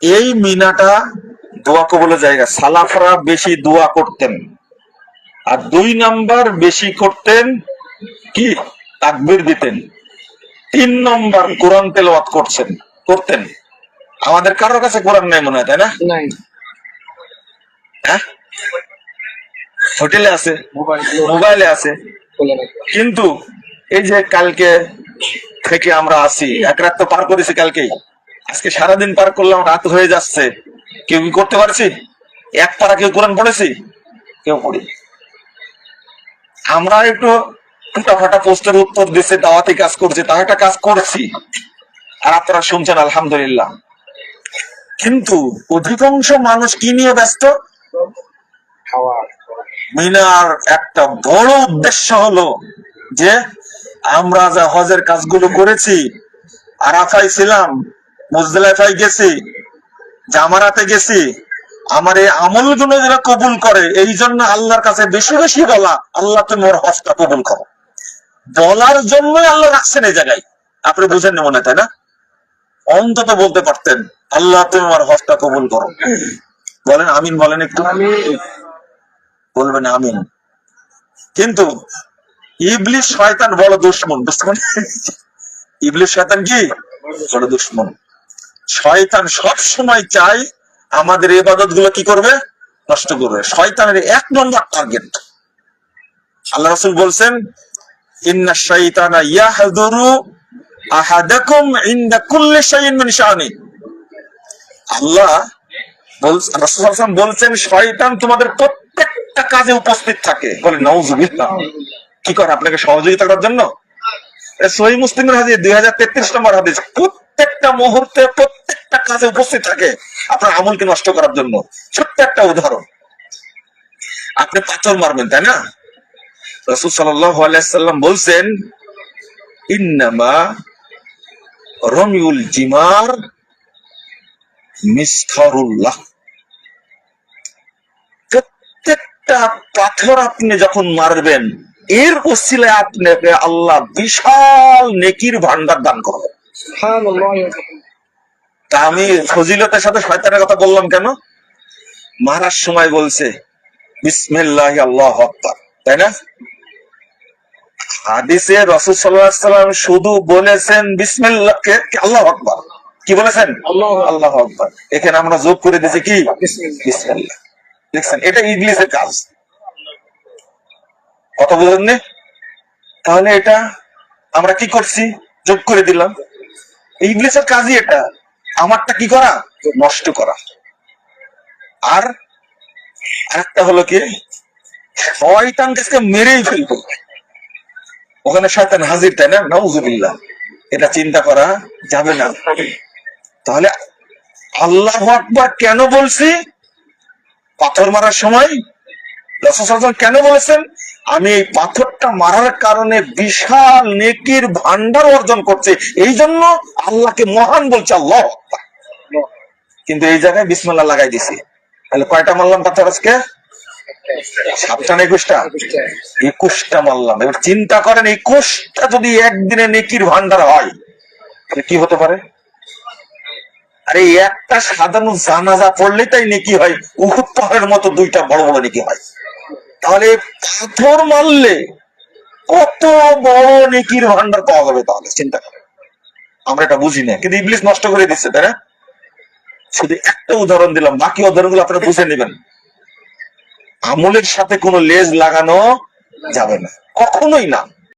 এই মিনাটা দোয়া কবুলের জায়গা। সালাফরা বেশি দোয়া করতেন, আর 2 নাম্বার বেশি করতেন কি, তাকবীর দিতেন। 3 নম্বর কোরআন তেলাওয়াত করতেন। আমাদের কারোর কাছে কোরআন নাই মনে হয়, তাই না? নাই। হ্যাঁ, হোটেলে আছে, মোবাইলে আছে, কিন্তু এই যে কালকে থেকে আমরা আসি, এক রাত তো পার করেছি কালকেই, আজকে সারাদিন পার করলাম, রাত হয়ে যাচ্ছে, কেউ কি করতে পারছি? এক পারা কেউ কোরআন পড়েছি? কেউ পড়ি। আমরা একটু টুটাফাটা পোস্টের উত্তর দিচ্ছে, দাওয়াতি কাজ করছি, তা একটা কাজ করছি, আর আপনারা শুনছেন আলহামদুলিল্লাহ। কিন্তু অধিকাংশ মানুষ কি নিয়ে ব্যস্ত? মিনার একটা বড় উদ্দেশ্য হলো যে আমরা যা হজের কাজগুলো করেছি, আরাফায় ছিলাম, মুজদালিফায় গেছি, জামারাতে গেছি, আমার এই আমলগুলো যারা কবুল করে, এই জন্য আল্লাহর কাছে বেশি বেশি বলা, আল্লাহ তুমি ওর হজটা কবুল করো, বলার জন্যই আল্লাহ রাখছেন এই জায়গায়। আপনি বুঝেননি মনে, তাই না? অন্তত বলতে পারতেন, আল্লাহ তুমি আমার হজটা কবুল করো। বলেন আমিন, বলেন একটু, বলবেন আমিন। কিন্তু ইবলিস শয়তান বড় দুশ্মন, বুঝতে পারেন? ইবলিস শয়তান কি বড় দুশ্মন। শয়তান সব সময় চায় আমাদের ইবাদত গুলো কি করবে, নষ্ট করবে। শয়তানের 1 নম্বর টার্গেট। আল্লাহ রাসূল বলছেন, ইন্না শাইতানা ইয়াহযুরু আহাদাকুম ইনদা কুল্লি শাইইন মিন শানি। আল্লাহ রাসূল সাল্লাল্লাহু আলাইহি ওয়াসাল্লাম বলছেন, শয়তান তোমাদের প্রত্যেকটা কাজে উপস্থিত থাকে। বলে নাউযুবিল্লাহ। কি করে? আপনাকে সহযোগিতা করার জন্য। সহিহ মুসলিমের হাদিস 2033 নম্বর হাদিস, প্রত্যেকটা মুহূর্তে প্রত্যেকটা কাজে উপস্থিত থাকে আপনার আমলকে নষ্ট করার জন্য। ছোট্ট একটা উদাহরণ, আপনি পাথর মারবেন, তাই না? রাসূল সাল্লাল্লাহু আলাইহি ওয়াসাল্লাম বলছেন, ইন্নামা রামিউল জিমার মিসখারুল্লাহ। প্রত্যেকটা পাথর আপনি যখন মারবেন, এর ওসিলায় আপনাকে আল্লাহ বিশাল নেকির ভান্ডার দান করবে। তা আমি ফজিলতের সাথে শয়তানের কথা বললাম কেন? মারার সময় বলছে বিসমিল্লাহ আল্লাহু আকবার, তাই না? হাদিসে রাসূল সাল্লাল্লাহু আলাইহি ওয়াসাল্লাম শুধু বলেছেন বিসমিল্লাহ, আল্লাহু আকবার। কি বলেছেন? আল্লাহু আকবার। এখানে আমরা যোগ করে দিয়েছি কি, বিসমিল্লাহ। দেখছেন, এটা ইবলিসের কাজ। কথা বুঝেননি? তাহলে এটা আমরা কি করছি, যোগ করে দিলাম। ইবলিসের কাজই এটা, আমারটা কি করা, নষ্ট করা। আর আরেকটা হলো কি, শয়তানকে মেরেই ফেলবো। ওখানে শয়তান হাজির, তাই না? নাউযুবিল্লাহ। এটা চিন্তা করা যাবে না। তাহলে আল্লাহু আকবার কেন বলছি? পাথর মারার সময় রাসূল সাল্লাল্লাহু আলাইহি ওয়াসাল্লাম কেন বলেছেন? আমি এই পাথরটা মারার কারণে বিশাল নেকির ভান্ডার অর্জন করছি, এই জন্য আল্লাহকে মহান বলছে, আল্লাহু আকবার। কিন্তু এই জায়গায় বিসমিল্লাহ লাগাই দিছি। তাহলে কয়টা মারলাম পাথর আজকে? 7টা না 21টা? 21টা মারলাম। এবার চিন্তা করেন, 21টা যদি একদিনে নেকির ভান্ডার হয়, তাহলে কি হতে পারে? আরে একটা সাধারণ জানাজা পড়লেই তাই নেকি হয়, উহুদ পাহাড়ের মতো 2টা বড় বড় নেকি হয়। তাহলে পাথর মারলে কত বড় নেকির ভান্ডার পাওয়া যাবে? তাহলে চিন্তা করেন। আমরা এটা বুঝি না, কিন্তু ইবলিস নষ্ট করে দিচ্ছে, তাই না? শুধু একটা উদাহরণ দিলাম, বাকি উদাহরণগুলো আপনারা বুঝে নেবেন। আমলের সাথে কোনো লেজ লাগানো যাবে না, কখনোই না।